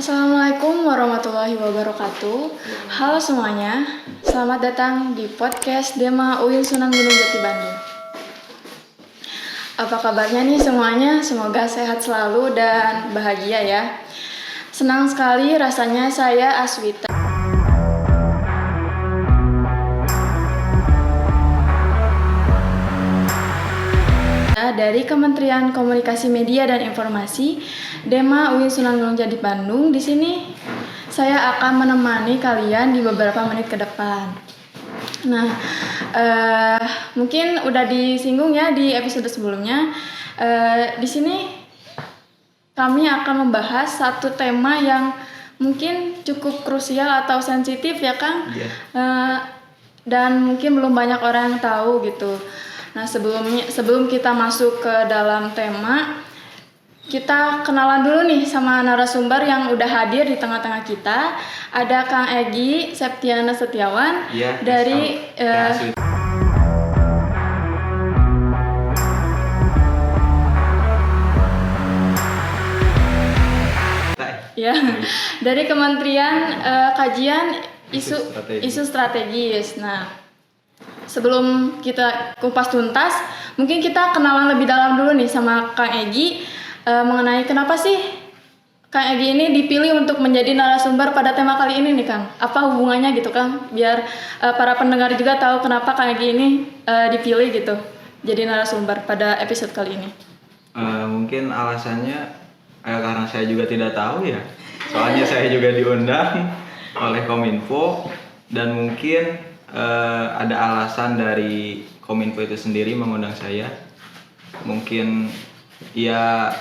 Assalamualaikum warahmatullahi wabarakatuh. Halo semuanya, selamat datang di podcast Dema UIN Sunan Gunung Jati Bandung. Apa kabarnya nih semuanya? Semoga sehat selalu dan bahagia ya. Senang sekali rasanya saya Aswita dari Kementerian Komunikasi Media dan Informasi Dema UIN Sunan Gunung Jati Bandung. Di sini saya akan menemani kalian di beberapa menit ke depan. Nah, mungkin udah disinggung ya di episode sebelumnya. Di sini kami akan membahas satu tema yang mungkin cukup krusial atau sensitif ya Kang. Dan mungkin belum banyak orang yang tahu gitu. Nah, sebelum kita masuk ke dalam tema, kita kenalan dulu nih sama narasumber yang udah hadir di tengah-tengah kita. Ada Kang Egy Septiana Setiawan dari dari Kementerian Kajian Isu Strategis. Nah, sebelum kita kupas tuntas, mungkin kita kenalan lebih dalam dulu nih sama Kang Egy mengenai kenapa sih Kang Egy ini dipilih untuk menjadi narasumber pada tema kali ini nih Kang. Apa hubungannya gitu Kang? Biar para pendengar juga tahu kenapa Kang Egy ini dipilih gitu jadi narasumber pada episode kali ini. Mungkin alasannya karena saya juga tidak tahu ya. Soalnya saya juga diundang oleh Kominfo dan mungkin ada alasan dari Kominfo itu sendiri mengundang saya. Mungkin ya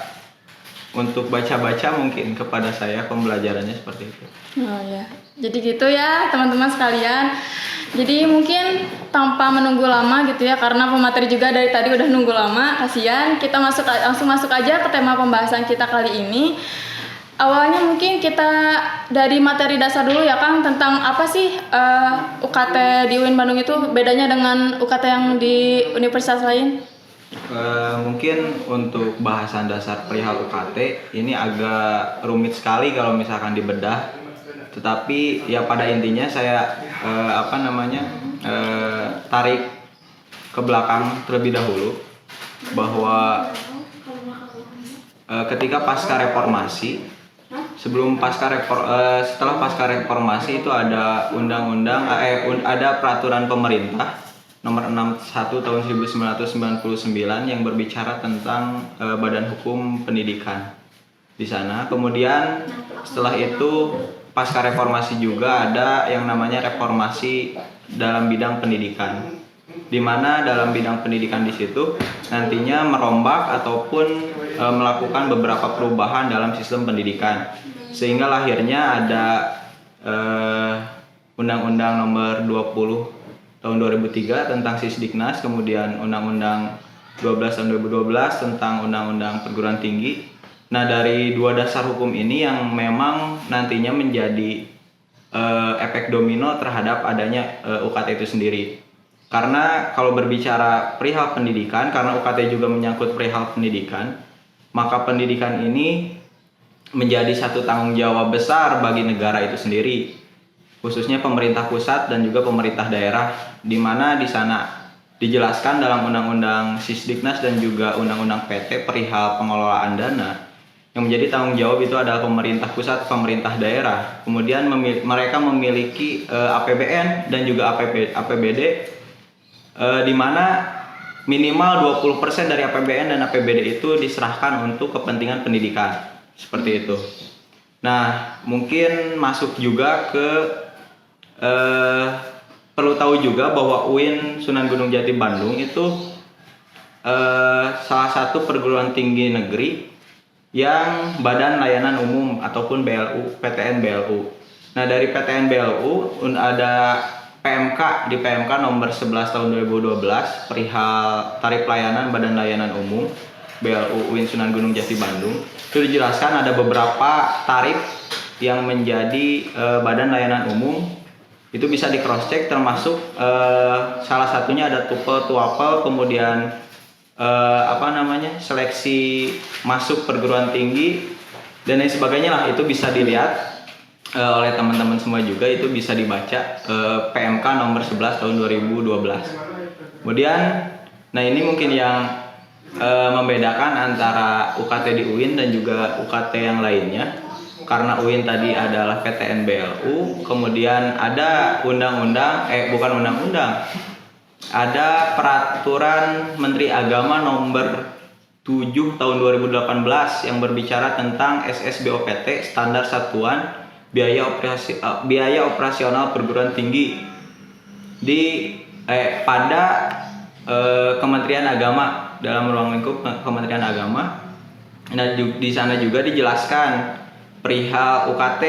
untuk baca-baca mungkin kepada saya pembelajarannya seperti itu. Oh ya, jadi gitu ya teman-teman sekalian. Jadi mungkin tanpa menunggu lama gitu ya, karena pemateri juga dari tadi udah nunggu lama, kasihan. Kita langsung masuk aja ke tema pembahasan kita kali ini. Awalnya mungkin kita dari materi dasar dulu ya Kang, tentang apa sih UKT di UIN Bandung itu bedanya dengan UKT yang di universitas lain? Mungkin untuk bahasan dasar perihal UKT ini agak rumit sekali kalau misalkan dibedah. Tetapi ya pada intinya saya tarik ke belakang terlebih dahulu bahwa ketika pasca reformasi, setelah pasca reformasi itu ada ada peraturan pemerintah nomor 61 tahun 1999 yang berbicara tentang Badan Hukum Pendidikan di sana. Kemudian setelah itu pasca reformasi juga ada yang namanya reformasi dalam bidang pendidikan, di mana dalam bidang pendidikan di situ nantinya merombak ataupun melakukan beberapa perubahan dalam sistem pendidikan, sehingga lahirnya ada Undang-Undang Nomor 20 tahun 2003 tentang Sisdiknas, kemudian Undang-Undang 12 tahun 2012 tentang Undang-Undang Perguruan Tinggi. Nah, dari dua dasar hukum ini yang memang nantinya menjadi efek domino terhadap adanya UKT itu sendiri. Karena kalau berbicara perihal pendidikan, karena UKT juga menyangkut perihal pendidikan, maka pendidikan ini menjadi satu tanggung jawab besar bagi negara itu sendiri, khususnya pemerintah pusat dan juga pemerintah daerah, di mana di sana dijelaskan dalam Undang-Undang Sisdiknas dan juga Undang-Undang PT perihal pengelolaan dana. Yang menjadi tanggung jawab itu adalah pemerintah pusat, pemerintah daerah. Kemudian mereka memiliki APBN dan juga APBD, di mana minimal 20% dari APBN dan APBD itu diserahkan untuk kepentingan pendidikan. Seperti itu. Nah, mungkin masuk juga ke perlu tahu juga bahwa UIN Sunan Gunung Jati Bandung itu salah satu perguruan tinggi negeri yang Badan Layanan Umum ataupun BLU, PTN BLU. Nah, dari PTN BLU ada PMK, di PMK nomor 11 tahun 2012 perihal tarif pelayanan Badan Layanan Umum BLU UIN Sunan Gunung Jati Bandung. Itu dijelaskan ada beberapa tarif yang menjadi Badan Layanan Umum. Itu bisa di cross check, termasuk salah satunya ada TUPEL, TUAPEL, kemudian seleksi masuk perguruan tinggi dan lain sebagainya lah. Itu bisa dilihat oleh teman-teman semua juga, itu bisa dibaca PMK nomor 11 tahun 2012. Kemudian, nah ini mungkin yang membedakan antara UKT di UIN dan juga UKT yang lainnya. Karena UIN tadi adalah PTN BLU, kemudian ada ada peraturan Menteri Agama nomor 7 tahun 2018 yang berbicara tentang SSBOPT, standar satuan biaya operasional perguruan tinggi pada Kementerian Agama, dalam ruang lingkup Kementerian Agama. Nah, di sana juga dijelaskan perihal UKT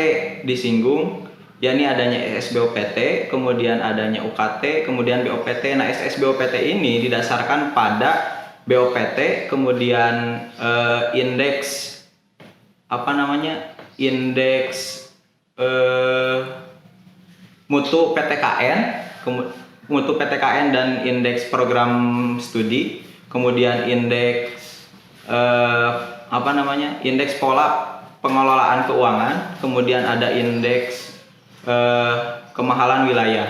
disinggung, yakni adanya SSBOPT, kemudian adanya UKT, kemudian BOPT. Nah, SSBOPT ini didasarkan pada BOPT, kemudian indeks mutu PTKN dan indeks program studi, kemudian indeks indeks pola pengelolaan keuangan, kemudian ada indeks kemahalan wilayah.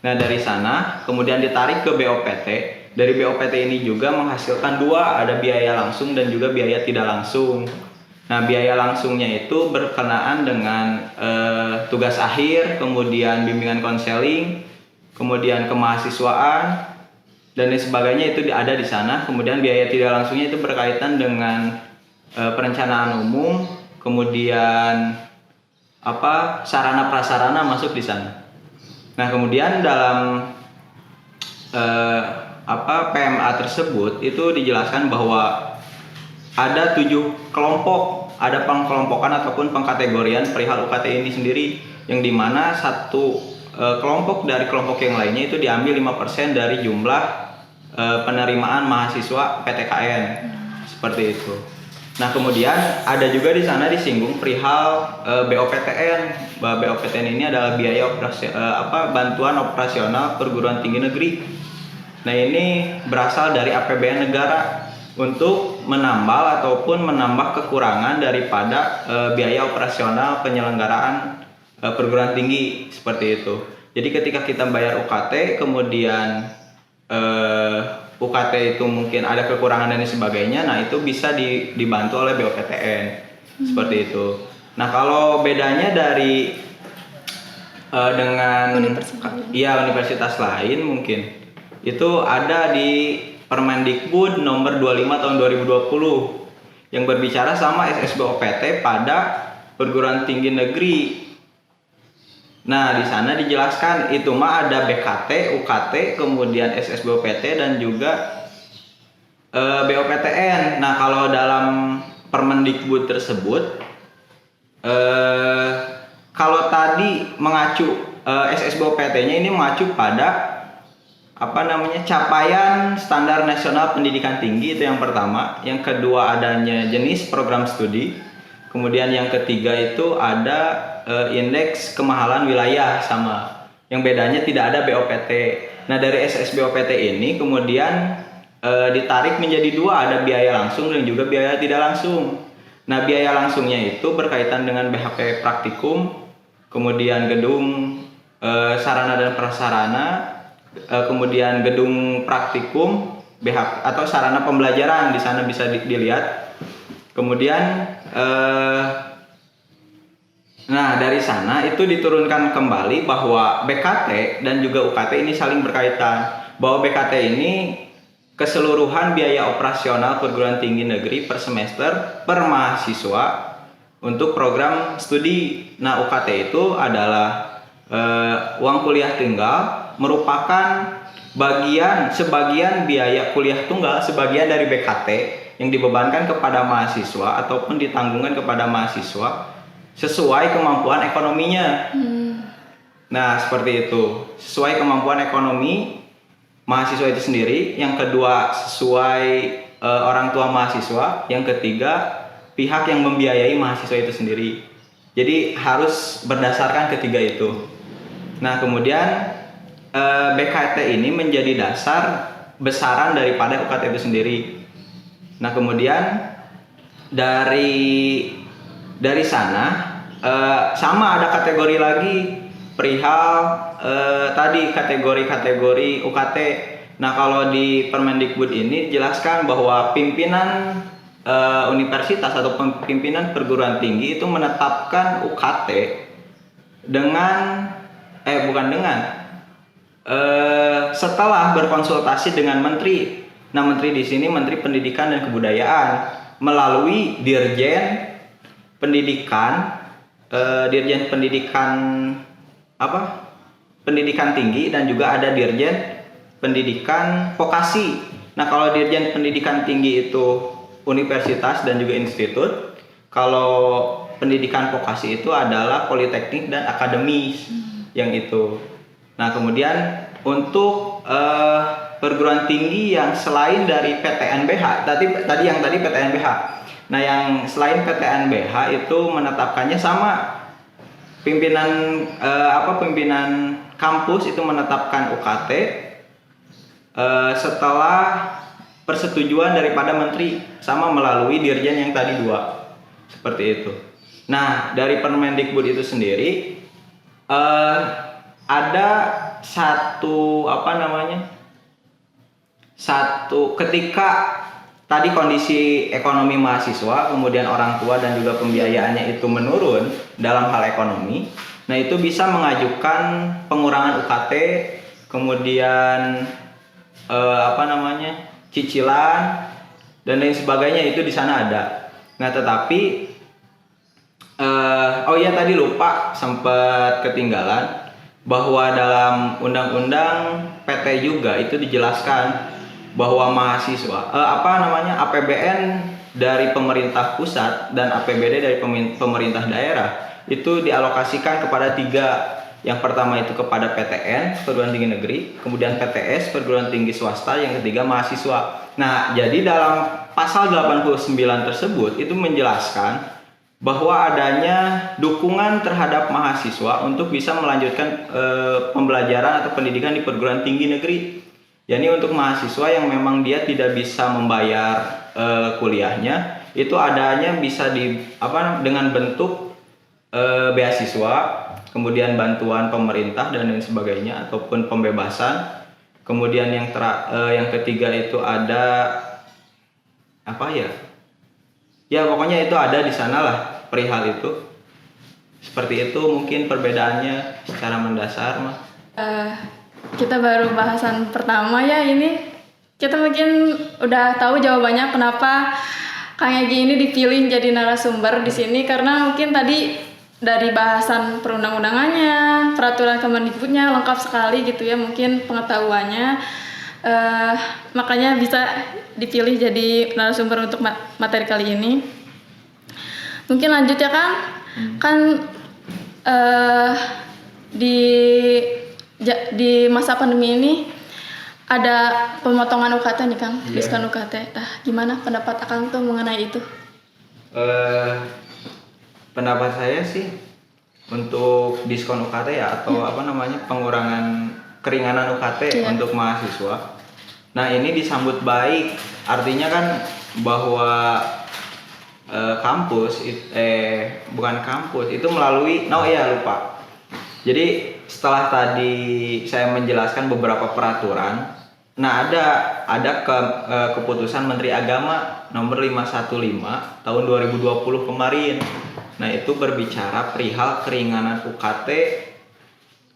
Nah, dari sana kemudian ditarik ke BOPT. Dari BOPT ini juga menghasilkan dua, ada biaya langsung dan juga biaya tidak langsung. Nah, biaya langsungnya itu berkenaan dengan tugas akhir, kemudian bimbingan konseling, kemudian kemahasiswaan dan lain sebagainya, itu ada di sana. Kemudian biaya tidak langsungnya itu berkaitan dengan perencanaan umum, kemudian sarana prasarana masuk di sana. Nah, kemudian dalam PMA tersebut itu dijelaskan bahwa ada 7 kelompok, ada pengkelompokan ataupun pengkategorian perihal UKT ini sendiri, yang dimana satu kelompok dari kelompok yang lainnya itu diambil 5% dari jumlah penerimaan mahasiswa PTKN, seperti itu. Nah, kemudian ada juga di sana disinggung perihal BOPTN. BOPTN ini adalah biaya bantuan operasional perguruan tinggi negeri. Nah, ini berasal dari APBN negara untuk menambal ataupun menambah kekurangan daripada biaya operasional penyelenggaraan perguruan tinggi, seperti itu. Jadi ketika kita bayar UKT, kemudian UKT itu mungkin ada kekurangan dan sebagainya, nah itu bisa dibantu oleh BOPTN, seperti itu. Nah, kalau bedanya dengan universitas lain mungkin itu ada di Permendikbud nomor 25 tahun 2020 yang berbicara sama SSBOPT pada perguruan tinggi negeri. Nah, di sana dijelaskan itu mah ada BKT, UKT, kemudian SSBOPT dan juga BOPTN. Nah, kalau dalam Permendikbud tersebut, kalau tadi mengacu SSBOPT-nya ini mengacu pada capaian standar nasional pendidikan tinggi, itu yang pertama. Yang kedua adanya jenis program studi. Kemudian yang ketiga itu ada indeks kemahalan wilayah sama. Yang bedanya tidak ada BOPT. Nah, dari SSBOPT ini kemudian ditarik menjadi dua, ada biaya langsung dan juga biaya tidak langsung. Nah, biaya langsungnya itu berkaitan dengan BHP praktikum, kemudian gedung sarana dan prasarana, kemudian gedung praktikum, BHP atau sarana pembelajaran di sana bisa dilihat. Kemudian nah, dari sana itu diturunkan kembali bahwa BKT dan juga UKT ini saling berkaitan. Bahwa BKT ini keseluruhan biaya operasional perguruan tinggi negeri per semester per mahasiswa untuk program studi. Nah, UKT itu adalah uang kuliah tunggal, merupakan sebagian biaya kuliah tunggal, sebagian dari BKT yang dibebankan kepada mahasiswa ataupun ditanggungkan kepada mahasiswa sesuai kemampuan ekonominya. Nah, seperti itu. Sesuai kemampuan ekonomi mahasiswa itu sendiri. Yang kedua, sesuai orang tua mahasiswa. Yang ketiga, pihak yang membiayai mahasiswa itu sendiri. Jadi harus berdasarkan ketiga itu. Nah, kemudian BKT ini menjadi dasar besaran daripada UKT itu sendiri. Nah, kemudian dari dari sana sama ada kategori lagi perihal tadi kategori-kategori UKT. Nah, kalau di Permendikbud ini dijelaskan bahwa pimpinan universitas atau pimpinan perguruan tinggi itu menetapkan UKT dengan setelah berkonsultasi dengan menteri. Nah, menteri di sini Menteri Pendidikan dan Kebudayaan melalui Dirjen Pendidikan Pendidikan Tinggi, dan juga ada Dirjen Pendidikan Vokasi. Nah, kalau Dirjen Pendidikan Tinggi itu universitas dan juga institut, kalau pendidikan vokasi itu adalah politeknik dan akademis yang itu. Nah, kemudian untuk perguruan tinggi yang selain dari PTNBH, tadi PTNBH. Nah, yang selain PTNBH itu menetapkannya sama pimpinan kampus itu menetapkan UKT setelah persetujuan daripada menteri, sama melalui dirjen yang tadi 2, seperti itu. Nah, dari Permendikbud itu sendiri ada ketika tadi kondisi ekonomi mahasiswa, kemudian orang tua dan juga pembiayaannya itu menurun dalam hal ekonomi, nah itu bisa mengajukan pengurangan UKT, kemudian cicilan dan lain sebagainya, itu di sana ada. Nah, tetapi tadi lupa, sempat ketinggalan bahwa dalam undang-undang PT juga itu dijelaskan bahwa mahasiswa APBN dari pemerintah pusat dan APBD dari pemerintah daerah itu dialokasikan kepada 3. Yang pertama itu kepada PTN, perguruan tinggi negeri, kemudian PTS, perguruan tinggi swasta, yang ketiga mahasiswa. Nah, jadi dalam pasal 89 tersebut itu menjelaskan bahwa adanya dukungan terhadap mahasiswa untuk bisa melanjutkan pembelajaran atau pendidikan di perguruan tinggi negeri. Yani untuk mahasiswa yang memang dia tidak bisa membayar kuliahnya, itu adanya bisa dengan bentuk beasiswa, kemudian bantuan pemerintah dan lain sebagainya, ataupun pembebasan. Kemudian yang ketiga itu ada pokoknya itu ada di sana lah perihal itu. Seperti itu mungkin perbedaannya secara mendasar, mah. Kita baru bahasan pertama ya, ini kita mungkin udah tahu jawabannya kenapa Kang Egy ini dipilih jadi narasumber di sini, karena mungkin tadi dari bahasan perundang-undangannya, peraturan Kemendikbudnya lengkap sekali gitu ya, mungkin pengetahuannya, makanya bisa dipilih jadi narasumber untuk materi kali ini. Mungkin lanjut ya Kang, kan di masa pandemi ini ada pemotongan UKT nih Kang, diskon UKT. Nah, gimana pendapat Akang tuh mengenai itu? Pendapat saya sih untuk diskon UKT atau pengurangan keringanan UKT untuk mahasiswa. Nah, ini disambut baik. Artinya kan bahwa bukan kampus itu melalui lupa. Jadi setelah tadi saya menjelaskan beberapa peraturan, nah ada keputusan Menteri Agama nomor 515 tahun 2020 kemarin. Nah, itu berbicara perihal keringanan UKT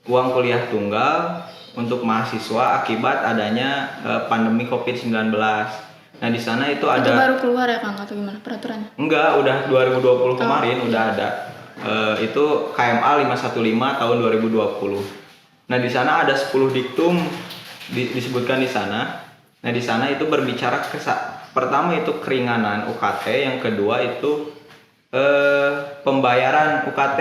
uang kuliah tunggal untuk mahasiswa akibat adanya pandemi COVID-19. Nah, di sana itu ada. Itu baru keluar ya Kang atau gimana peraturannya? Enggak, udah 2020 kemarin udah ada. Itu KMA 515 tahun 2020. Nah, di sana ada 10 diktum disebutkan di sana. Nah, di sana itu berbicara pertama itu keringanan UKT, yang kedua itu pembayaran UKT.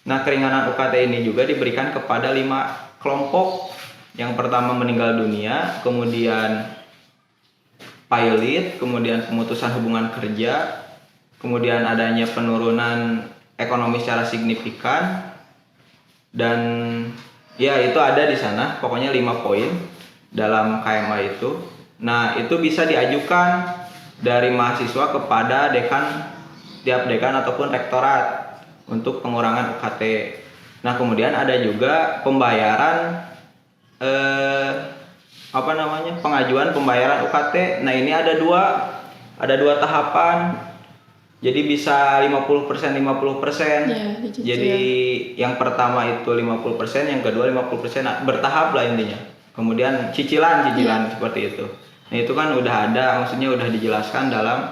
Nah, keringanan UKT ini juga diberikan kepada 5 kelompok. Yang pertama meninggal dunia, kemudian pilot, kemudian pemutusan hubungan kerja, kemudian adanya penurunan ekonomi secara signifikan, dan ya itu ada di sana, pokoknya 5 poin dalam KMA itu. Nah, itu bisa diajukan dari mahasiswa kepada dekan setiap dekan ataupun rektorat untuk pengurangan UKT. Nah, kemudian ada juga pembayaran pengajuan pembayaran UKT. Nah, ini ada dua tahapan. Jadi bisa 50% 50%. Ya, dicicil. Jadi yang pertama itu 50%, yang kedua 50%, bertahap lah intinya. Kemudian cicilan seperti itu. Nah, itu kan udah ada, maksudnya udah dijelaskan dalam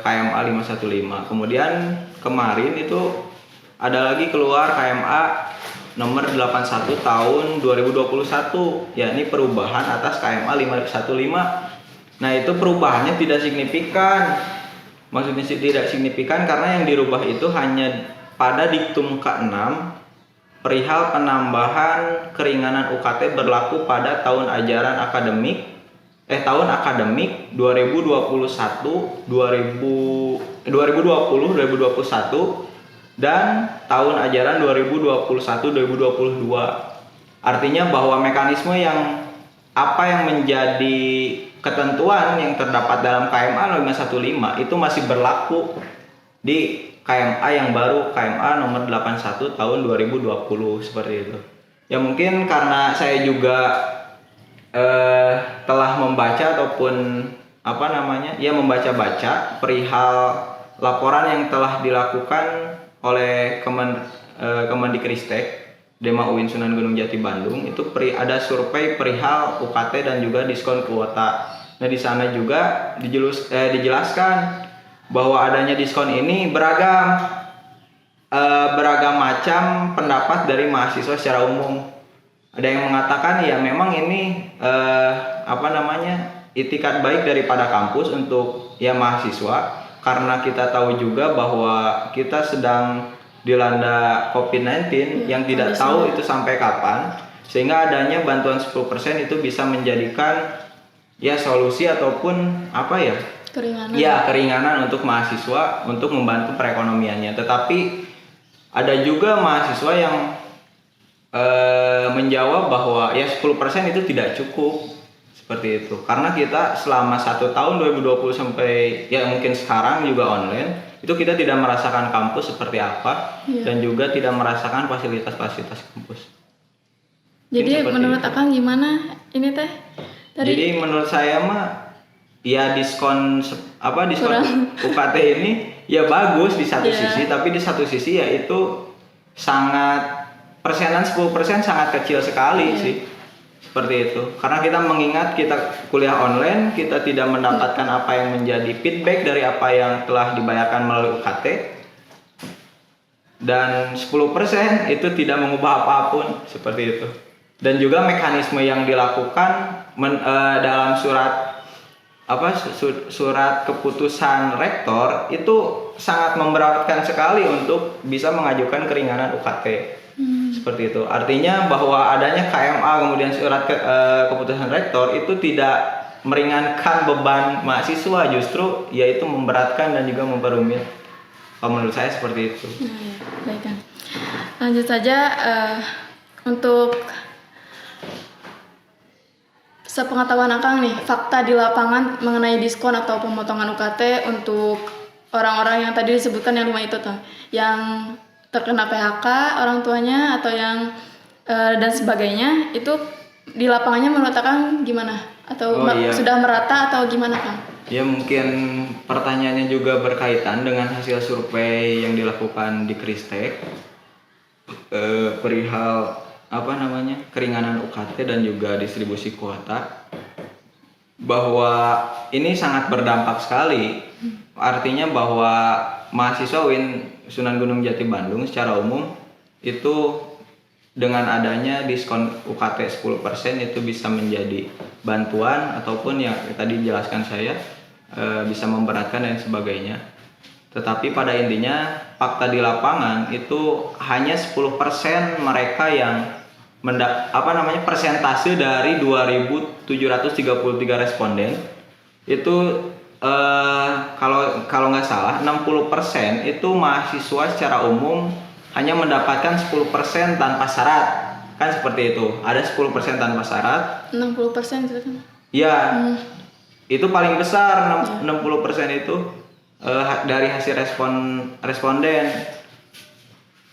KMA 515. Kemudian kemarin itu ada lagi keluar KMA nomor 81 tahun 2021, yakni perubahan atas KMA 515. Nah, itu perubahannya tidak signifikan. Maksudnya tidak signifikan karena yang dirubah itu hanya pada diktum ke-6 perihal penambahan keringanan UKT berlaku pada tahun akademik 2021 dan tahun ajaran 2021-2022. Artinya bahwa mekanisme yang menjadi ketentuan yang terdapat dalam KMA 515 itu masih berlaku di KMA yang baru, KMA nomor 81 tahun 2020 seperti itu. Ya mungkin karena saya juga telah membaca ataupun membaca-baca perihal laporan yang telah dilakukan oleh Kemendikristek Dema UIN Sunan Gunung Jati Bandung, itu ada survei perihal UKT dan juga diskon kuota. Nah, di sana juga dijelaskan bahwa adanya diskon ini beragam macam pendapat dari mahasiswa secara umum. Ada yang mengatakan ya memang ini itikat baik daripada kampus untuk mahasiswa, karena kita tahu juga bahwa kita sedang dilanda COVID-19 yang tidak tahu itu sampai kapan, sehingga adanya bantuan 10% itu bisa menjadikan solusi ataupun keringanan untuk mahasiswa untuk membantu perekonomiannya. Tetapi ada juga mahasiswa yang menjawab bahwa 10% itu tidak cukup seperti itu, karena kita selama 1 tahun 2020 sampai mungkin sekarang juga online, itu kita tidak merasakan kampus seperti apa dan juga tidak merasakan fasilitas-fasilitas kampus. Jadi menurut Akang gimana ini teh? Jadi menurut saya mah diskon UKT ini bagus di satu sisi, tapi di satu sisi itu sangat persenan 10% sangat kecil sekali sih. Seperti itu. Karena kita mengingat kita kuliah online, kita tidak mendapatkan apa yang menjadi feedback dari apa yang telah dibayarkan melalui UKT. Dan 10% itu tidak mengubah apapun, seperti itu. Dan juga mekanisme yang dilakukan dalam surat keputusan rektor itu sangat memberatkan sekali untuk bisa mengajukan keringanan UKT. Seperti itu. Artinya bahwa adanya KMA kemudian surat keputusan rektor itu tidak meringankan beban mahasiswa, justru yaitu memberatkan dan juga memperumit. Menurut saya seperti itu. Baik kan. Lanjut saja untuk sepengetahuan Akang nih, fakta di lapangan mengenai diskon atau pemotongan UKT untuk orang-orang yang tadi disebutkan yang 5 itu tuh, yang terkena PHK orang tuanya atau yang dan sebagainya, itu di lapangannya menurut Akang gimana? Atau sudah merata atau gimana, Kang? Ya mungkin pertanyaannya juga berkaitan dengan hasil survei yang dilakukan di Kristek perihal keringanan UKT dan juga distribusi kuota, bahwa ini sangat berdampak sekali. Artinya bahwa mahasiswa UIN Sunan Gunung Jati Bandung secara umum itu dengan adanya diskon UKT 10% itu bisa menjadi bantuan ataupun yang tadi dijelaskan saya bisa memberatkan dan sebagainya. Tetapi pada intinya fakta di lapangan itu hanya 10% mereka yang persentase dari 2.733 responden itu kalau nggak salah 60% itu mahasiswa secara umum hanya mendapatkan 10% tanpa syarat, kan seperti itu. Ada 10% tanpa syarat. 60% itu kan? Ya, itu paling besar 60% itu. dari hasil responden.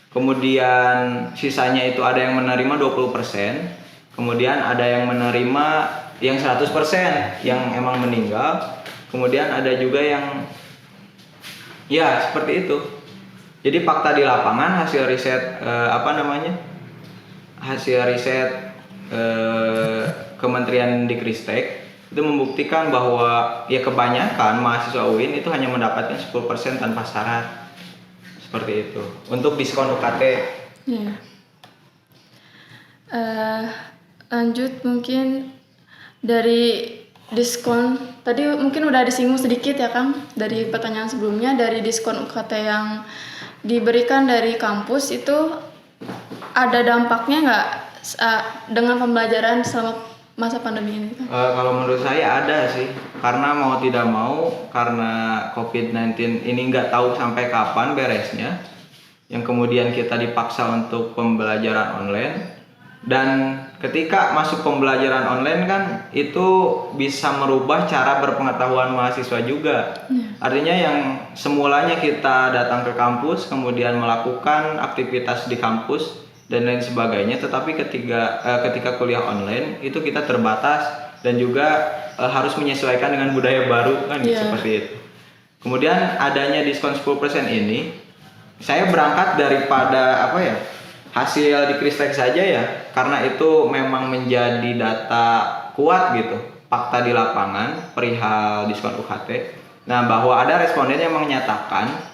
Kemudian sisanya itu ada yang menerima 20%, kemudian ada yang menerima yang 100% yang emang meninggal, kemudian ada juga yang ya seperti itu. Jadi fakta di lapangan hasil riset hasil riset Kementerian Dikristek itu membuktikan bahwa ya kebanyakan mahasiswa UIN itu hanya mendapatkan 10% tanpa syarat. Seperti itu. Untuk diskon UKT. Ya. Lanjut mungkin dari diskon tadi mungkin udah disinggung sedikit ya Kang dari pertanyaan sebelumnya, dari diskon UKT yang diberikan dari kampus itu ada dampaknya nggak dengan pembelajaran selama masa pandemi ini? Kalau menurut saya ada sih, karena mau tidak mau, karena COVID-19 ini nggak tahu sampai kapan beresnya, yang kemudian kita dipaksa untuk pembelajaran online. Dan ketika masuk pembelajaran online kan itu bisa merubah cara berpengetahuan mahasiswa juga. Artinya yang semulanya kita datang ke kampus, kemudian melakukan aktivitas di kampus dan lain sebagainya, tetapi ketika kuliah online itu kita terbatas dan juga harus menyesuaikan dengan budaya baru kan seperti itu. Kemudian adanya diskon 10% ini, saya berangkat daripada hasil Dikristek saja ya, karena itu memang menjadi data kuat gitu, fakta di lapangan perihal diskon UKT. Nah, bahwa ada responden yang menyatakan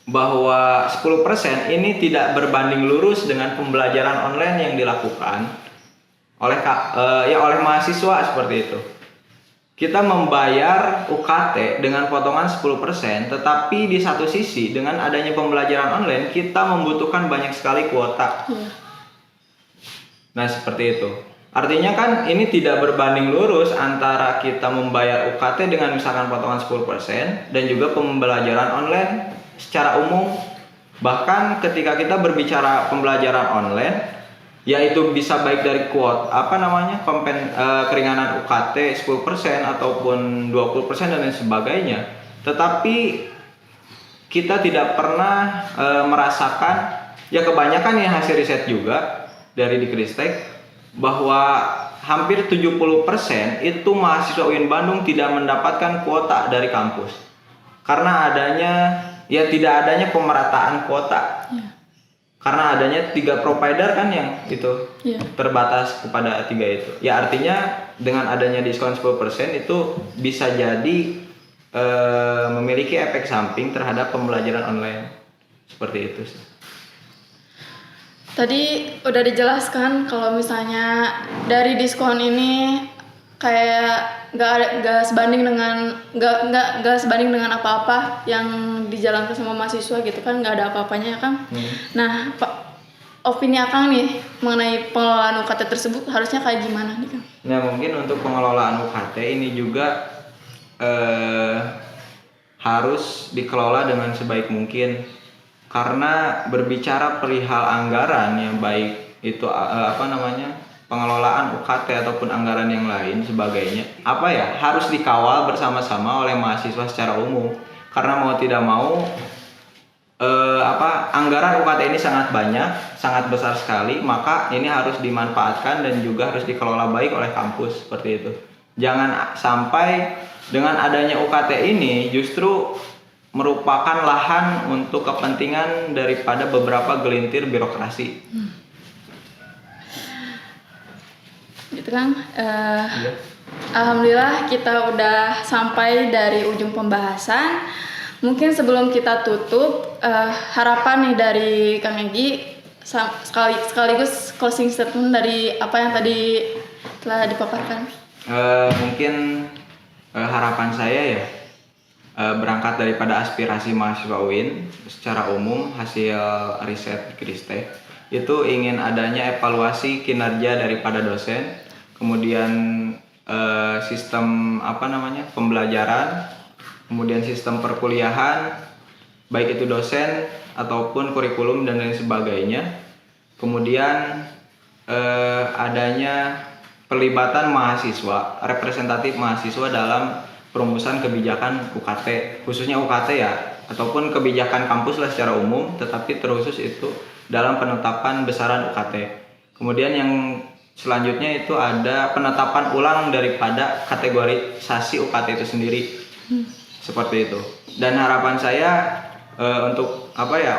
bahwa 10% ini tidak berbanding lurus dengan pembelajaran online yang dilakukan oleh mahasiswa seperti itu. Kita membayar UKT dengan potongan 10%, tetapi di satu sisi dengan adanya pembelajaran online kita membutuhkan banyak sekali kuota. Nah, seperti itu. Artinya kan ini tidak berbanding lurus antara kita membayar UKT dengan misalkan potongan 10% dan juga pembelajaran online secara umum. Bahkan ketika kita berbicara pembelajaran online, yaitu bisa baik dari keringanan UKT 10% ataupun 20% dan lain sebagainya, tetapi kita tidak pernah merasakan, ya kebanyakan yang hasil riset juga dari Dikristek, bahwa hampir 70% itu mahasiswa UIN Bandung tidak mendapatkan kuota dari kampus karena tidak adanya pemerataan kuota. Karena adanya 3 provider kan yang itu terbatas kepada 3 itu. Ya artinya dengan adanya diskon 10% itu bisa jadi memiliki efek samping terhadap pembelajaran online. Seperti itu sih. Tadi udah dijelaskan kalau misalnya dari diskon ini kayak nggak sebanding dengan apa-apa yang dijalankan sama mahasiswa gitu kan, nggak ada apa-apanya kan. Nah, opini Akang nih mengenai pengelolaan UKT tersebut harusnya kayak gimana nih Kang? Nah, mungkin untuk pengelolaan UKT ini juga harus dikelola dengan sebaik mungkin, karena berbicara perihal anggaran yang baik itu pengelolaan UKT ataupun anggaran yang lain sebagainya harus dikawal bersama-sama oleh mahasiswa secara umum, karena mau tidak mau anggaran UKT ini sangat banyak, sangat besar sekali, maka ini harus dimanfaatkan dan juga harus dikelola baik oleh kampus seperti itu. Jangan sampai dengan adanya UKT ini justru merupakan lahan untuk kepentingan daripada beberapa gelintir birokrasi. Gitu kan. Alhamdulillah kita udah sampai dari ujung pembahasan. Mungkin sebelum kita tutup, harapan nih dari Kang Egy sekaligus closing statement dari apa yang tadi telah dipaparkan. Mungkin harapan saya ya, berangkat daripada aspirasi mahasiswa UIN secara umum, hasil riset Dikristek itu ingin adanya evaluasi kinerja daripada dosen, kemudian sistem pembelajaran, kemudian sistem perkuliahan, baik itu dosen ataupun kurikulum dan lain sebagainya. Kemudian adanya pelibatan mahasiswa, representatif mahasiswa dalam perumusan kebijakan UKT, khususnya UKT ya, ataupun kebijakan kampus lah secara umum, tetapi terkhusus itu dalam penetapan besaran UKT. Kemudian yang selanjutnya itu ada penetapan ulang daripada kategorisasi UKT itu sendiri. Seperti itu. Dan harapan saya untuk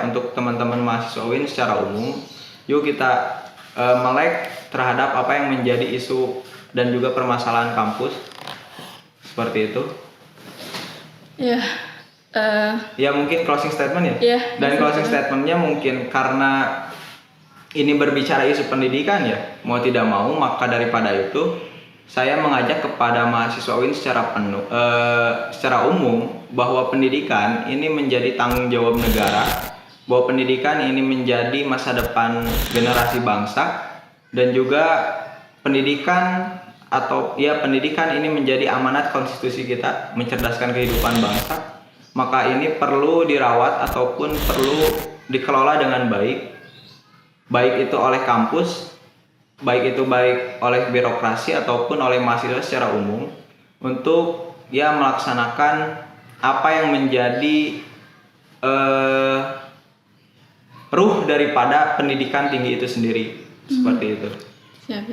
untuk teman-teman mahasiswa UIN secara umum, yuk kita melek terhadap apa yang menjadi isu dan juga permasalahan kampus. Seperti itu. Ya. Ya mungkin closing statement ya. Iya, Dan closing statementnya mungkin karena ini berbicara isu pendidikan ya, mau tidak mau, maka daripada itu saya mengajak kepada mahasiswa UIN secara umum bahwa pendidikan ini menjadi tanggung jawab negara, bahwa pendidikan ini menjadi masa depan generasi bangsa, dan juga pendidikan ini menjadi amanat konstitusi kita, mencerdaskan kehidupan bangsa. Maka ini perlu dirawat ataupun perlu dikelola dengan baik itu oleh kampus, baik oleh birokrasi ataupun oleh mahasiswa secara umum, untuk melaksanakan apa yang menjadi ruh daripada pendidikan tinggi itu sendiri. Seperti itu. Siap.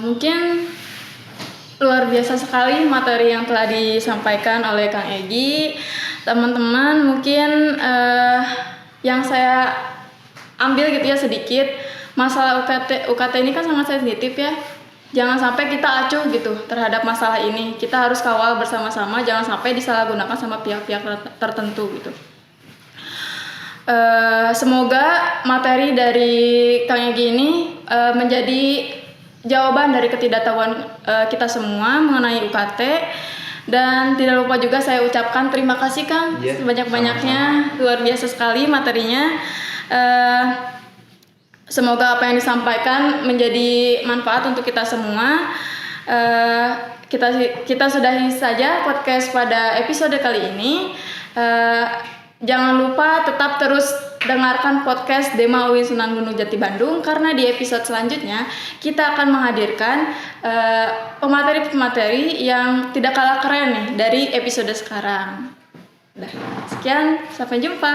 Mungkin luar biasa sekali materi yang telah disampaikan oleh Kang Egy. Teman-teman, mungkin yang saya ambil gitu ya sedikit, masalah UKT ini kan sangat sensitif ya. Jangan sampai kita acuh gitu terhadap masalah ini. Kita harus kawal bersama-sama, jangan sampai disalahgunakan sama pihak-pihak tertentu gitu. Semoga materi dari Kang Egy ini menjadi jawaban dari ketidaktahuan kita semua mengenai UKT. Dan tidak lupa juga saya ucapkan terima kasih Kang, sebanyak-banyaknya. Luar biasa sekali materinya. Semoga apa yang disampaikan menjadi manfaat untuk kita semua. Kita sudahi saja podcast pada episode kali ini. Jangan lupa tetap terus dengarkan podcast Dema UIN Sunan Gunung Jati Bandung, karena di episode selanjutnya kita akan menghadirkan pemateri-pemateri yang tidak kalah keren nih dari episode sekarang. Sekian, sampai jumpa.